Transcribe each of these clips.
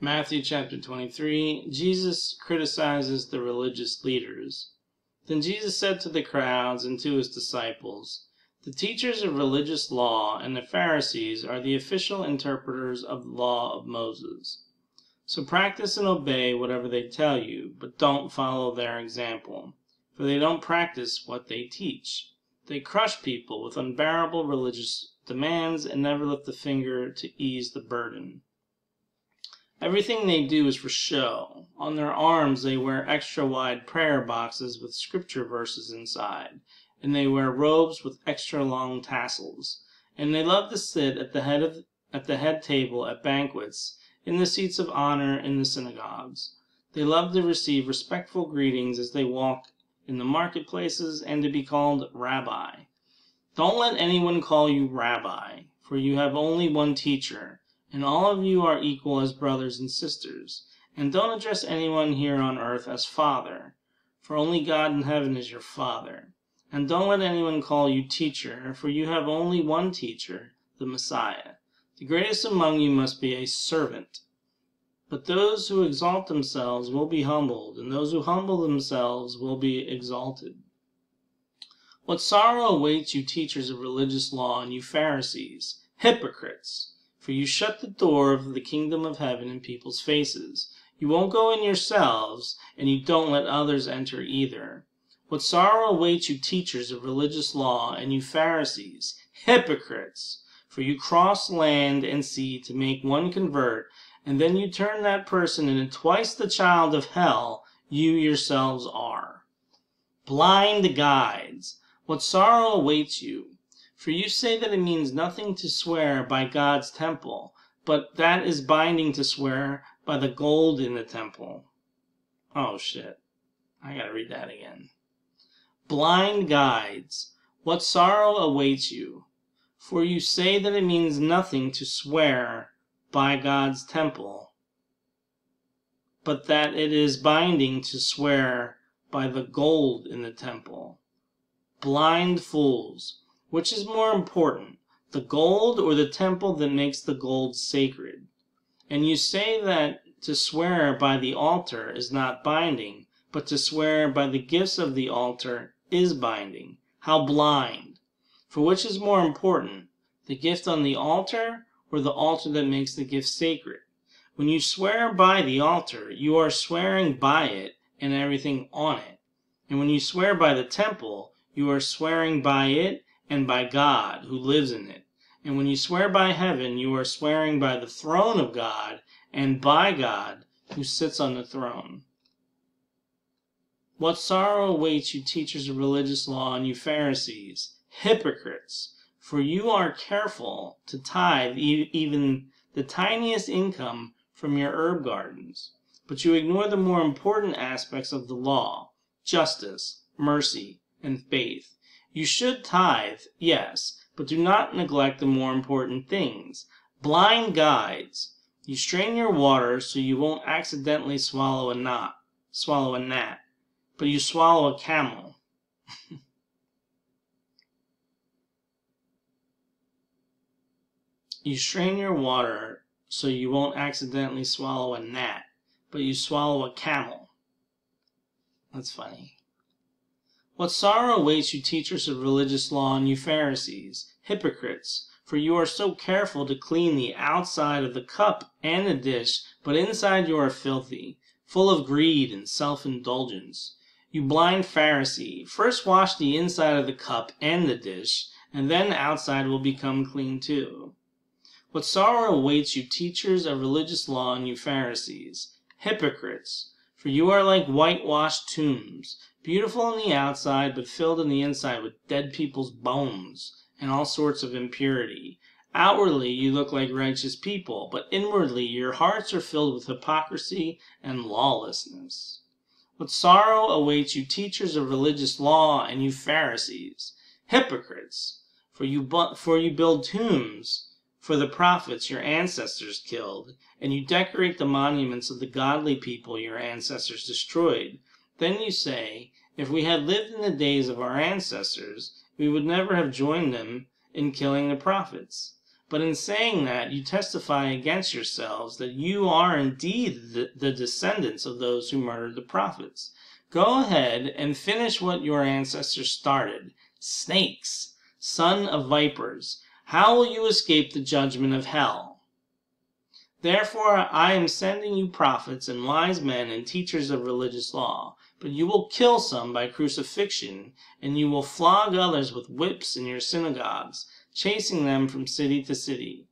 Matthew chapter 23, Jesus criticizes the religious leaders. Then Jesus said to the crowds and to his disciples, "The teachers of religious law and the Pharisees are the official interpreters of the law of Moses. So practice and obey whatever they tell you, but don't follow their example, for they don't practice what they teach. They crush people with unbearable religious demands and never lift a finger to ease the burden. Everything they do is for show. On their arms they wear extra-wide prayer boxes with scripture verses inside, and they wear robes with extra-long tassels. And they love to sit at the head table at banquets, in the seats of honor in the synagogues. They love to receive respectful greetings as they walk in the marketplaces and to be called rabbi. Don't let anyone call you rabbi, for you have only one teacher, and all of you are equal as brothers and sisters. And don't address anyone here on earth as Father, for only God in heaven is your Father. And don't let anyone call you teacher, for you have only one teacher, the Messiah. The greatest among you must be a servant. But those who exalt themselves will be humbled, and those who humble themselves will be exalted. What sorrow awaits you teachers of religious law and you Pharisees, hypocrites! For you shut the door of the kingdom of heaven in people's faces. You won't go in yourselves, and you don't let others enter either. What sorrow awaits you teachers of religious law and you Pharisees, hypocrites! For you cross land and sea to make one convert, and then you turn that person into twice the child of hell you yourselves are. Blind guides! What sorrow awaits you! For you say that it means nothing to swear by God's temple, but that is binding to swear by the gold in the temple. Oh shit. I gotta read that again. Blind guides! What sorrow awaits you! For you say that it means nothing to swear by God's temple, but that it is binding to swear by the gold in the temple. Blind fools! Which is more important, the gold or the temple that makes the gold sacred? And you say that to swear by the altar is not binding, but to swear by the gifts of the altar is binding. How blind! For which is more important, the gift on the altar or the altar that makes the gift sacred? When you swear by the altar, you are swearing by it and everything on it. And when you swear by the temple, you are swearing by it and by God who lives in it. And when you swear by heaven, you are swearing by the throne of God and by God who sits on the throne. What sorrow awaits you teachers of religious law and you Pharisees, hypocrites! For you are careful to tithe even the tiniest income from your herb gardens, but you ignore the more important aspects of the law, justice, mercy, and faith. You should tithe, yes, but do not neglect the more important things. Blind guides! You strain your water so you won't accidentally swallow a gnat, but you swallow a camel. You strain your water so you won't accidentally swallow a gnat, but you swallow a camel. That's funny. What sorrow awaits you teachers of religious law and you Pharisees, hypocrites! For you are so careful to clean the outside of the cup and the dish, but inside you are filthy, full of greed and self-indulgence. You blind Pharisee, first wash the inside of the cup and the dish, and then the outside will become clean too. What sorrow awaits you teachers of religious law and you Pharisees, hypocrites! For you are like whitewashed tombs, beautiful on the outside but filled on the inside with dead people's bones and all sorts of impurity. Outwardly you look like righteous people, but inwardly your hearts are filled with hypocrisy and lawlessness. What sorrow awaits you teachers of religious law and you Pharisees, hypocrites! For you build tombs for the prophets your ancestors killed, and you decorate the monuments of the godly people your ancestors destroyed. Then you say, if we had lived in the days of our ancestors, we would never have joined them in killing the prophets. But in saying that, you testify against yourselves that you are indeed the descendants of those who murdered the prophets. Go ahead and finish what your ancestors started. Snakes, son of vipers, how will you escape the judgment of hell? Therefore I am sending you prophets and wise men and teachers of religious law, but you will kill some by crucifixion, and you will flog others with whips in your synagogues, chasing them from city to city.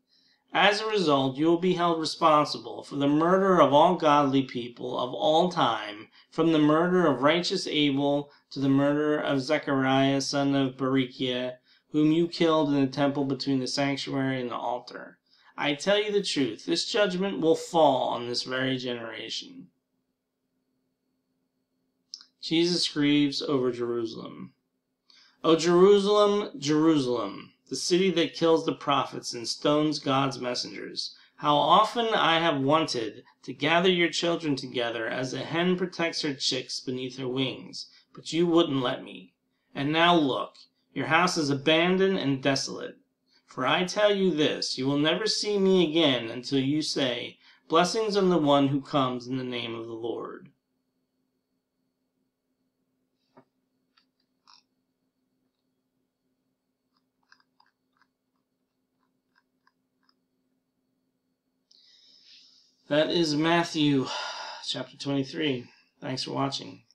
As a result, you will be held responsible for the murder of all godly people of all time, from the murder of righteous Abel to the murder of Zechariah son of Berechiah, whom you killed in the temple between the sanctuary and the altar. I tell you the truth, this judgment will fall on this very generation. Jesus grieves over Jerusalem. O Jerusalem, Jerusalem, the city that kills the prophets and stones God's messengers, how often I have wanted to gather your children together as a hen protects her chicks beneath her wings, but you wouldn't let me. And now look, your house is abandoned and desolate. For I tell you this, you will never see me again until you say, Blessings on the one who comes in the name of the Lord. That is Matthew chapter 23. Thanks for watching.